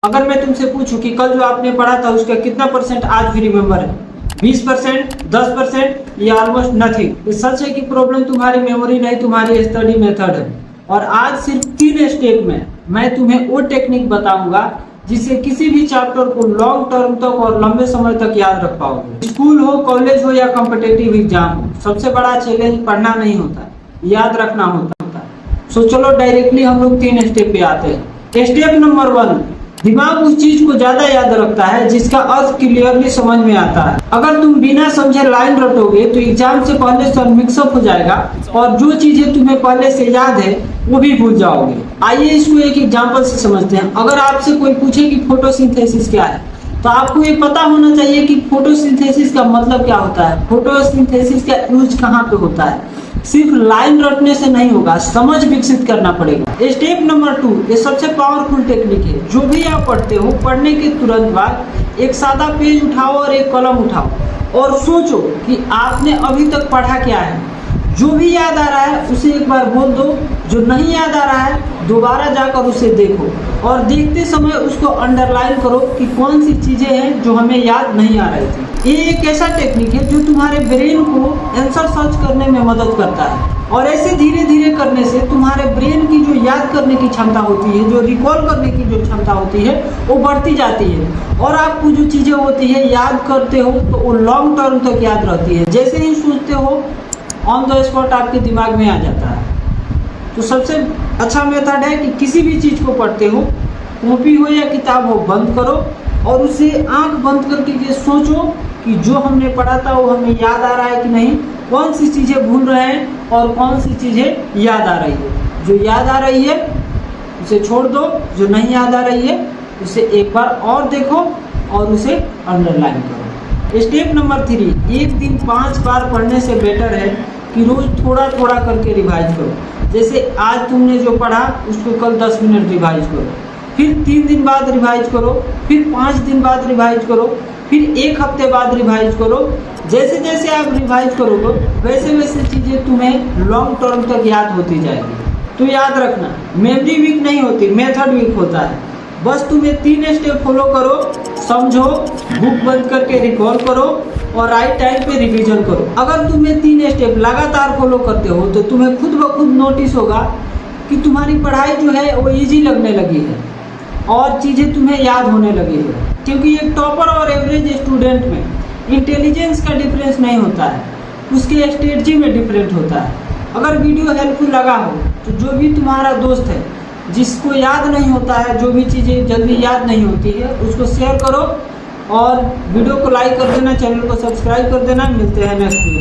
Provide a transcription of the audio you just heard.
अगर मैं तुमसे पूछूं कि कल जो आपने पढ़ा था उसका कितना परसेंट आज भी रिमेम्बर है, 20%, 10% या ऑलमोस्ट नथिंग। ये सच है कि प्रॉब्लम तुम्हारी मेमोरी नहीं, तुम्हारी स्टडी मेथड है। और आज सिर्फ 3 स्टेप में मैं तुम्हें वो टेक्निक बताऊंगा जिससे किसी भी चैप्टर को लॉन्ग टर्म तक और लंबे समय तक याद रख पाओगे। स्कूल हो, कॉलेज हो या कॉम्पिटिटिव एग्जाम हो, सबसे बड़ा चैलेंज पढ़ना नहीं होता, याद रखना होता। सो चलो डायरेक्टली हम लोग 3 स्टेप पे आते हैं। स्टेप नंबर 1, दिमाग उस चीज को ज्यादा याद रखता है जिसका अर्थ क्लियरली समझ में आता है। अगर तुम बिना समझे लाइन रटोगे तो एग्जाम से पहले सब मिक्सअप हो जाएगा और जो चीजें तुम्हें पहले से याद है वो भी भूल जाओगे। आइए इसको एक एग्जांपल से समझते हैं। अगर आपसे कोई पूछे कि फोटोसिंथेसिस क्या है तो आपको ये पता होना चाहिए कि फोटोसिंथेसिस का मतलब क्या होता है, फोटोसिंथेसिस का यूज कहाँ पे होता है। सिर्फ लाइन रटने से नहीं होगा, समझ विकसित करना पड़ेगा। स्टेप नंबर 2, ये सबसे पावरफुल टेक्निक है। जो भी आप पढ़ते हो, पढ़ने के तुरंत बाद एक सादा पेज उठाओ और एक कलम उठाओ और सोचो कि आपने अभी तक पढ़ा क्या है। जो भी याद आ रहा है उसे एक बार बोल दो, जो नहीं याद आ रहा है दोबारा जाकर उसे देखो और देखते समय उसको अंडरलाइन करो कि कौन सी चीजें हैं जो हमें याद नहीं आ रही थी। ये एक ऐसा टेक्निक है जो तुम्हारे ब्रेन को आंसर सर्च करने में मदद करता है और ऐसे धीरे धीरे करने से तुम्हारे ब्रेन की जो याद करने की क्षमता होती है, जो रिकॉल करने की जो क्षमता होती है वो बढ़ती जाती है और आपको जो चीजें होती है याद करते हो तो वो लॉन्ग टर्म तक याद रहती है। जैसे ही सोचते हो ऑन द स्पॉट आपके दिमाग में आ जाता है। तो सबसे अच्छा मेथड है कि किसी भी चीज़ को पढ़ते हो, कॉपी हो या किताब हो, बंद करो और उसे आंख बंद करके ये सोचो कि जो हमने पढ़ा था वो हमें याद आ रहा है कि नहीं, कौन सी चीज़ें भूल रहे हैं और कौन सी चीज़ें याद आ रही है। जो याद आ रही है उसे छोड़ दो, जो नहीं याद आ रही है उसे एक बार और देखो और उसे अंडरलाइन करो। स्टेप नंबर 3, एक दिन 5 बार पढ़ने से बेटर है कि रोज थोड़ा थोड़ा करके रिवाइज करो। जैसे आज तुमने जो पढ़ा उसको कल 10 मिनट रिवाइज करो, फिर 3 दिन बाद रिवाइज करो, फिर 5 दिन बाद रिवाइज करो, फिर 1 हफ्ते बाद रिवाइज करो। जैसे जैसे आप रिवाइज करोगे वैसे वैसे चीज़ें तुम्हें लॉन्ग टर्म तक याद होती जाएगी। तो याद रखना, मेमोरी वीक नहीं होती, मेथड वीक होता है। बस तुम्हें 3 स्टेप फॉलो करो, समझो, बुक बंद करके रिकॉल करो और राइट टाइम पे रिवीजन करो। अगर तुम्हें 3 स्टेप लगातार फॉलो करते हो तो तुम्हें खुद ब खुद नोटिस होगा कि तुम्हारी पढ़ाई जो है वो इजी लगने लगी है और चीज़ें तुम्हें याद होने लगी है। क्योंकि एक टॉपर और एवरेज स्टूडेंट में इंटेलिजेंस का डिफरेंस नहीं होता है, उसके स्ट्रेटजी में डिफरेंट होता है। अगर वीडियो हेल्पफुल लगा हो तो जो भी तुम्हारा दोस्त है जिसको याद नहीं होता है, जो भी चीज़ें जल्दी याद नहीं होती है, उसको शेयर करो और वीडियो को लाइक कर देना, चैनल को सब्सक्राइब कर देना। मिलते हैं नेक्स्ट वीडियो।